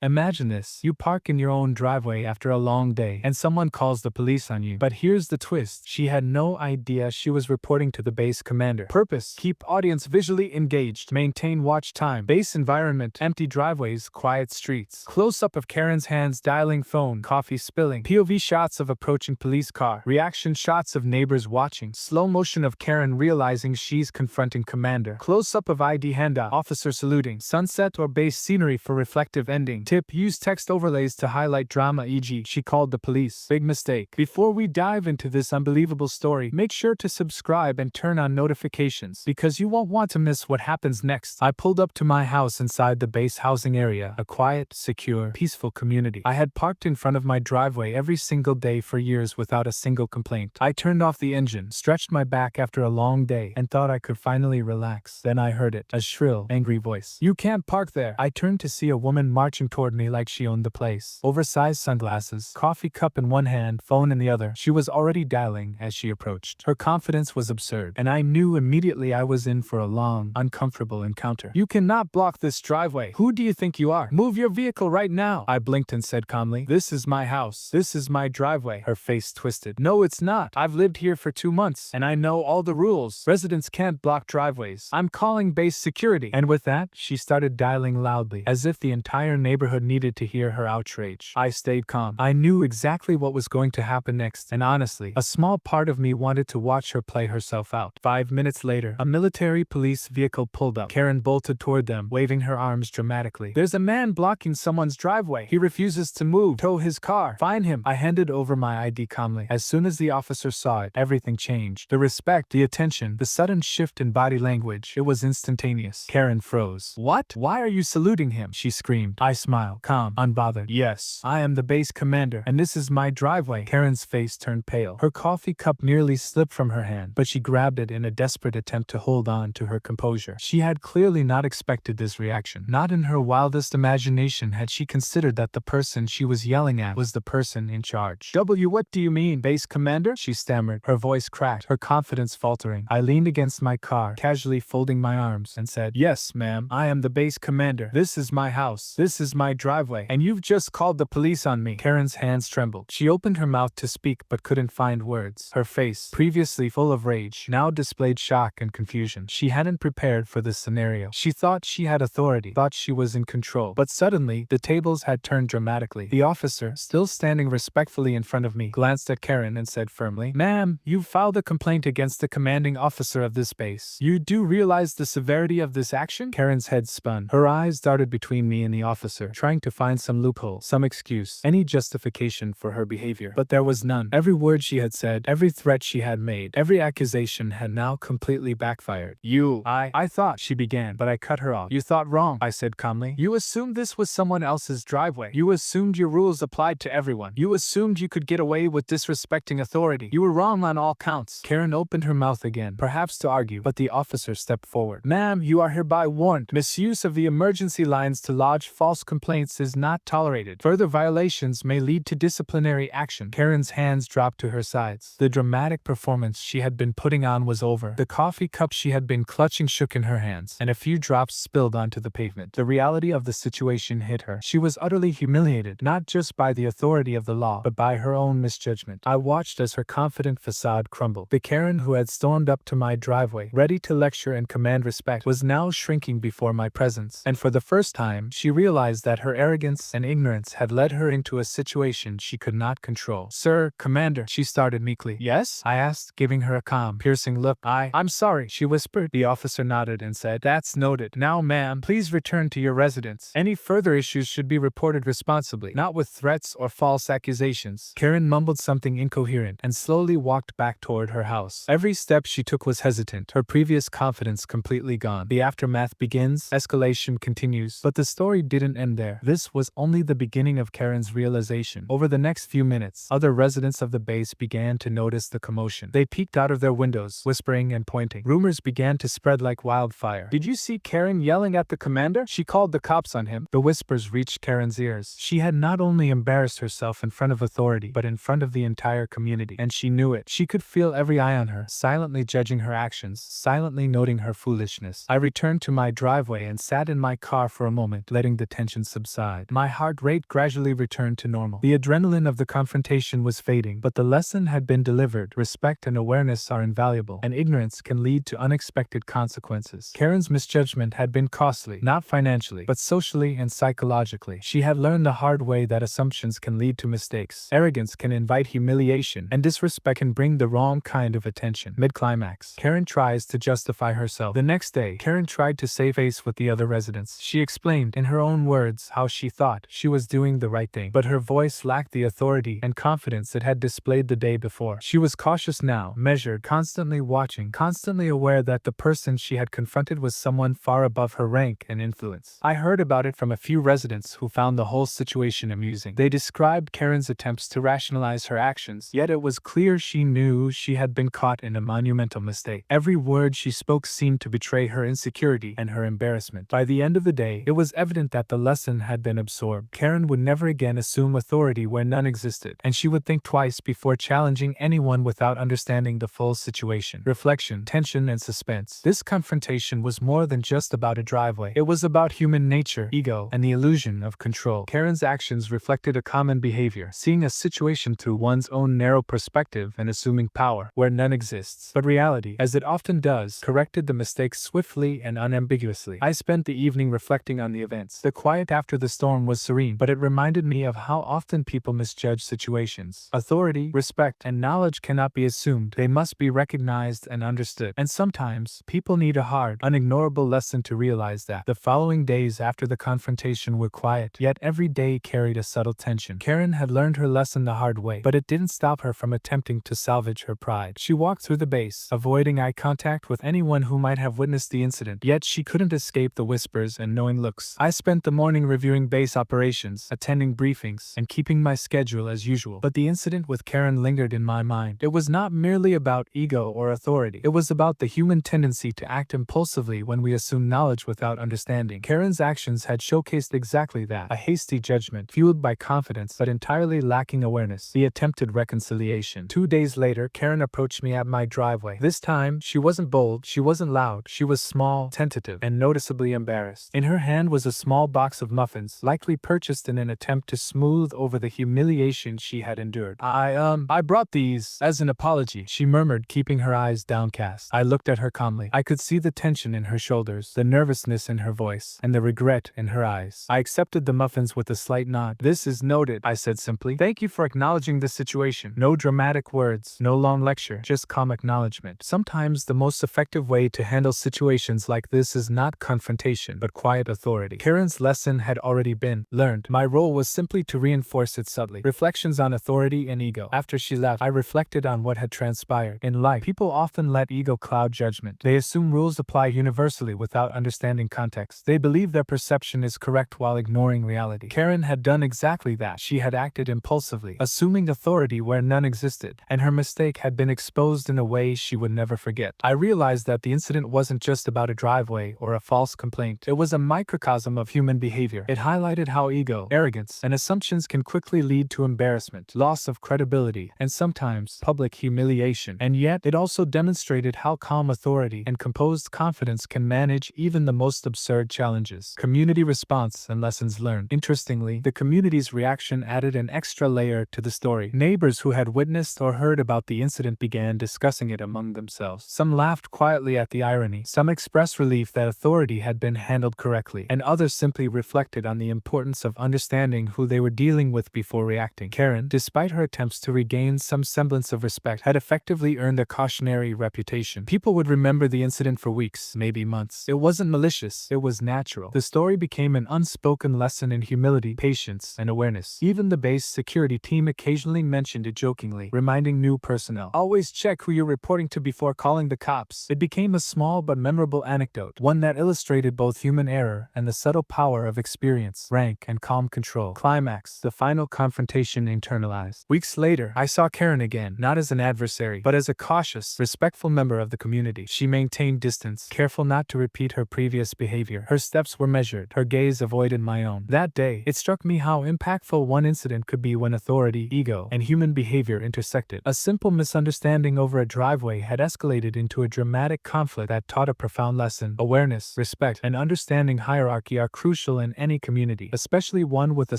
Imagine this. You park in your own driveway after a long day, and someone calls the police on you. But here's the twist. She had no idea she was reporting to the base commander. Purpose: keep audience visually engaged. Maintain watch time. Base environment: empty driveways, quiet streets. Close-up of Karen's hands dialing phone, coffee spilling. POV shots of approaching police car. Reaction shots of neighbors watching. Slow motion of Karen realizing she's confronting commander. Close-up of ID handout, officer saluting. Sunset or base scenery for reflective ending. Tip: use text overlays to highlight drama, e.g., she called the police. Big mistake. Before we dive into this unbelievable story, make sure to subscribe and turn on notifications, because you won't want to miss what happens next. I pulled up to my house inside the base housing area, a quiet, secure, peaceful community. I had parked in front of my driveway every single day for years without a single complaint. I turned off the engine, stretched my back after a long day, and thought I could finally relax. Then I heard it, a shrill, angry voice. "You can't park there." I turned to see a woman marching toward me like she owned the place. Oversized sunglasses, coffee cup in one hand, phone in the other. She was already dialing as she approached. Her confidence was absurd, and I knew immediately I was in for a long, uncomfortable encounter. "You cannot block this driveway. Who do you think you are? Move your vehicle right now." I blinked and said calmly, "This is my house. This is my driveway." Her face twisted. "No, it's not. I've lived here for 2 months, and I know all the rules. Residents can't block driveways. I'm calling base security." And with that, she started dialing loudly, as if the entire neighborhood needed to hear her outrage. I stayed calm. I knew exactly what was going to happen next, and honestly, a small part of me wanted to watch her play herself out. 5 minutes later, a military police vehicle pulled up. Karen bolted toward them, waving her arms dramatically. "There's a man blocking someone's driveway. He refuses to move. Tow his car. Find him." I handed over my ID calmly. As soon as the officer saw it, everything changed. The respect, the attention, the sudden shift in body language. It was instantaneous. Karen froze. "What? Why are you saluting him?" she screamed. I smiled, calm, unbothered. "Yes, I am the base commander, and this is my driveway." Karen's face turned pale. Her coffee cup nearly slipped from her hand, but she grabbed it in a desperate attempt to hold on to her composure. She had clearly not expected this reaction. Not in her wildest imagination had she considered that the person she was yelling at was the person in charge. What do you mean, base commander?" she stammered, her voice cracked, her confidence faltering. I leaned against my car, casually folding my arms, and said, "Yes, ma'am, I am the base commander. This is my house. This is my driveway, and you've just called the police on me." Karen's hands trembled. She opened her mouth to speak but couldn't find words. Her face, previously full of rage, now displayed shock and confusion. She hadn't prepared for this scenario. She thought she had authority, thought she was in control. But suddenly, the tables had turned dramatically. The officer, still standing respectfully in front of me, glanced at Karen and said firmly, "Ma'am, you've filed a complaint against the commanding officer of this base. You do realize the severity of this action?" Karen's head spun. Her eyes darted between me and the officer, trying to find some loophole, some excuse, any justification for her behavior. But there was none. Every word she had said, every threat she had made, every accusation had now completely backfired. I thought," she began, but I cut her off. "You thought wrong," I said calmly. "You assumed this was someone else's driveway. You assumed your rules applied to everyone. You assumed you could get away with disrespecting authority. You were wrong on all counts." Karen opened her mouth again, perhaps to argue, but the officer stepped forward. "Ma'am, you are hereby warned. Misuse of the emergency lines to lodge false complaints is not tolerated. Further violations may lead to disciplinary action." Karen's hands dropped to her sides. The dramatic performance she had been putting on was over. The coffee cup she had been clutching shook in her hands, and a few drops spilled onto the pavement. The reality of the situation hit her. She was utterly humiliated, not just by the authority of the law, but by her own misjudgment. I watched as her confident facade crumbled. The Karen who had stormed up to my driveway, ready to lecture and command respect, was now shrinking before my presence. And for the first time, she realized that her arrogance and ignorance had led her into a situation she could not control. "Sir, Commander," she started meekly. "Yes?" I asked, giving her a calm, piercing look. I'm sorry," she whispered. The officer nodded and said, "That's noted. Now, ma'am, please return to your residence. Any further issues should be reported responsibly, not with threats or false accusations." Karen mumbled something incoherent and slowly walked back toward her house. Every step she took was hesitant, her previous confidence completely gone. The aftermath begins, escalation continues, but the story didn't end there. This was only the beginning of Karen's realization. Over the next few minutes, other residents of the base began to notice the commotion. They peeked out of their windows, whispering and pointing. Rumors began to spread like wildfire. "Did you see Karen yelling at the commander? She called the cops on him." The whispers reached Karen's ears. She had not only embarrassed herself in front of authority, but in front of the entire community, and she knew it. She could feel every eye on her, silently judging her actions, silently noting her foolishness. I returned to my driveway and sat in my car for a moment, letting the tension subside. My heart rate gradually returned to normal. The adrenaline of the confrontation was fading, but the lesson had been delivered. Respect and awareness are invaluable, and ignorance can lead to unexpected consequences. Karen's misjudgment had been costly, not financially, but socially and psychologically. She had learned the hard way that assumptions can lead to mistakes. Arrogance can invite humiliation, and disrespect can bring the wrong kind of attention. Mid-climax, Karen tries to justify herself. The next day, Karen tried to save face with the other residents. She explained, in her own words, how she thought she was doing the right thing, but her voice lacked the authority and confidence it had displayed the day before. She was cautious now, measured, constantly watching, constantly aware that the person she had confronted was someone far above her rank and influence. I heard about it from a few residents who found the whole situation amusing. They described Karen's attempts to rationalize her actions, yet it was clear she knew she had been caught in a monumental mistake. Every word she spoke seemed to betray her insecurity and her embarrassment. By the end of the day, it was evident that the lesson had been absorbed. Karen would never again assume authority where none existed, and she would think twice before challenging anyone without understanding the full situation. Reflection, tension, and suspense. This confrontation was more than just about a driveway. It was about human nature, ego, and the illusion of control. Karen's actions reflected a common behavior, seeing a situation through one's own narrow perspective and assuming power where none exists. But reality, as it often does, corrected the mistake swiftly and unambiguously. I spent the evening reflecting on the events. The quiet after the storm was serene, but it reminded me of how often people misjudge situations. Authority, respect, and knowledge cannot be assumed. They must be recognized and understood. And sometimes, people need a hard, unignorable lesson to realize that. The following days after the confrontation were quiet, yet every day carried a subtle tension. Karen had learned her lesson the hard way, but it didn't stop her from attempting to salvage her pride. She walked through the base, avoiding eye contact with anyone who might have witnessed the incident, yet she couldn't escape the whispers and knowing looks. I spent the morning reviewing base operations, attending briefings, and keeping my schedule as usual. But the incident with Karen lingered in my mind. It was not merely about ego or authority. It was about the human tendency to act impulsively when we assume knowledge without understanding. Karen's actions had showcased exactly that, a hasty judgment, fueled by confidence but entirely lacking awareness. The attempted reconciliation. 2 days later, Karen approached me at my driveway. This time, she wasn't bold, she wasn't loud, she was small, tentative, and noticeably embarrassed. In her hand was a small box of muffins, likely purchased in an attempt to smooth over the humiliation she had endured. I brought these as an apology, she murmured, keeping her eyes downcast. I looked at her calmly. I could see the tension in her shoulders, the nervousness in her voice, and the regret in her eyes. I accepted the muffins with a slight nod. This is noted, I said simply. Thank you for acknowledging the situation. No dramatic words, no long lecture, just calm acknowledgement. Sometimes the most effective way to handle situations like this is not confrontation, but quiet authority. Karen's lesson had already been learned. My role was simply to reinforce it subtly. Reflections on authority and ego. After she left, I reflected on what had transpired. In life, people often let ego cloud judgment. They assume rules apply universally without understanding context. They believe their perception is correct while ignoring reality. Karen had done exactly that. She had acted impulsively, assuming authority where none existed, and her mistake had been exposed in a way she would never forget. I realized that the incident wasn't just about a driveway or a false complaint. It was a microcosm of human behavior. It highlighted how ego, arrogance, and assumptions can quickly lead to embarrassment, loss of credibility, and sometimes public humiliation. And yet, it also demonstrated how calm authority and composed confidence can manage even the most absurd challenges. Community response and lessons learned. Interestingly, the community's reaction added an extra layer to the story. Neighbors who had witnessed or heard about the incident began discussing it among themselves. Some laughed quietly at the irony, some expressed relief that authority had been handled correctly, and others simply reflected on the importance of understanding who they were dealing with before reacting. Karen, despite her attempts to regain some semblance of respect, had effectively earned a cautionary reputation. People would remember the incident for weeks, maybe months. It wasn't malicious, it was natural. The story became an unspoken lesson in humility, patience, and awareness. Even the base security team occasionally mentioned it jokingly, reminding new personnel, always check who you're reporting to before calling the cops. It became a small but memorable anecdote, one that illustrated both human error and the subtle power of experience, rank, and calm control. Climax, the final confrontation internalized. Weeks later, I saw Karen again, not as an adversary, but as a cautious, respectful member of the community. She maintained distance, careful not to repeat her previous behavior. Her steps were measured, her gaze avoided my own. That day, it struck me how impactful one incident could be when authority, ego, and human behavior intersected. A simple misunderstanding over a driveway had escalated into a dramatic conflict that taught a profound lesson. Awareness, respect, and understanding hierarchy are crucial in any community, especially one with a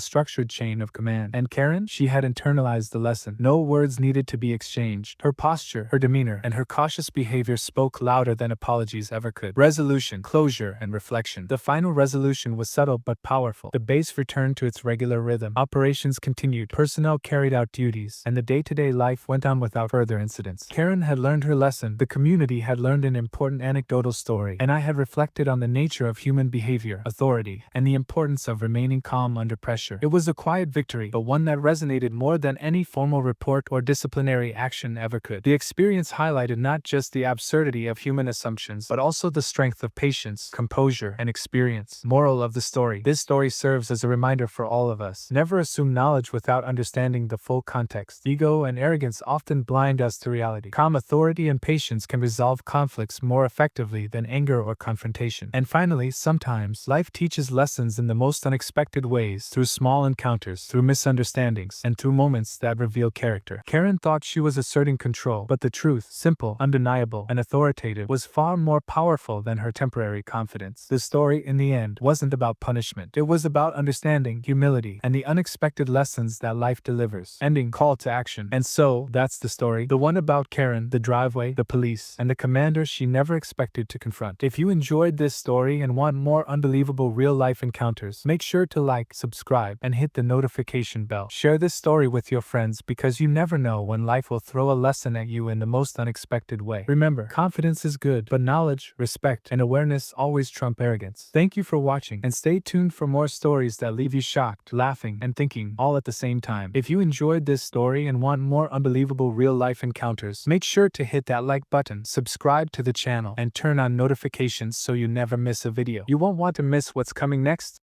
structured chain of command. And Karen, she had internalized the lesson. No words needed to be exchanged. Her posture, her demeanor, and her cautious behavior spoke louder than apologies ever could. Resolution, closure, and reflection. The final resolution was subtle but powerful. The base returned to its regular rhythm. Operations continued, personnel carried out duties, and the day-to-day life went on without further incidents. Karen had learned her lesson, the community had learned an important anecdotal story, and I had reflected on the nature of human behavior, authority, and the importance of remaining calm under pressure. It was a quiet victory, but one that resonated more than any formal report or disciplinary action ever could. The experience highlighted not just the absurdity of human assumptions, but also the strength of patience, composure, and experience. Moral of the story. This story serves as a reminder for all of us. Never assume knowledge without understanding the full context. Ego and arrogance often blind us to reality. Calm authority and patience can resolve conflicts more effectively than anger or confrontation. And finally, sometimes, life teaches lessons in the most unexpected ways, through small encounters, through misunderstandings, and through moments that reveal character. Karen thought she was asserting control, but the truth, simple, undeniable, and authoritative, was far more powerful than her temporary confidence. The story, in the end, wasn't about punishment. It was about understanding, humility, and the unexpected lessons that life delivers. Ending, call to action. And so, that's the story. The one about Karen, the driveway, the police, and the commander she never expected to confront. If you enjoyed this story and want more unbelievable real-life encounters, make sure to like, subscribe, and hit the notification bell. Share this story with your friends because you never know when life will throw a lesson at you in the most unexpected way. Remember, confidence is good, but knowledge, respect, and awareness always trump arrogance. Thank you for watching, and stay tuned for more stories that leave you shocked, laughing, and thinking, all at the same time. If you enjoyed this story and want more unbelievable real-life encounters, make sure to hit that like button, subscribe to the channel, and turn on notifications so you never miss a video. You won't want to miss what's coming next.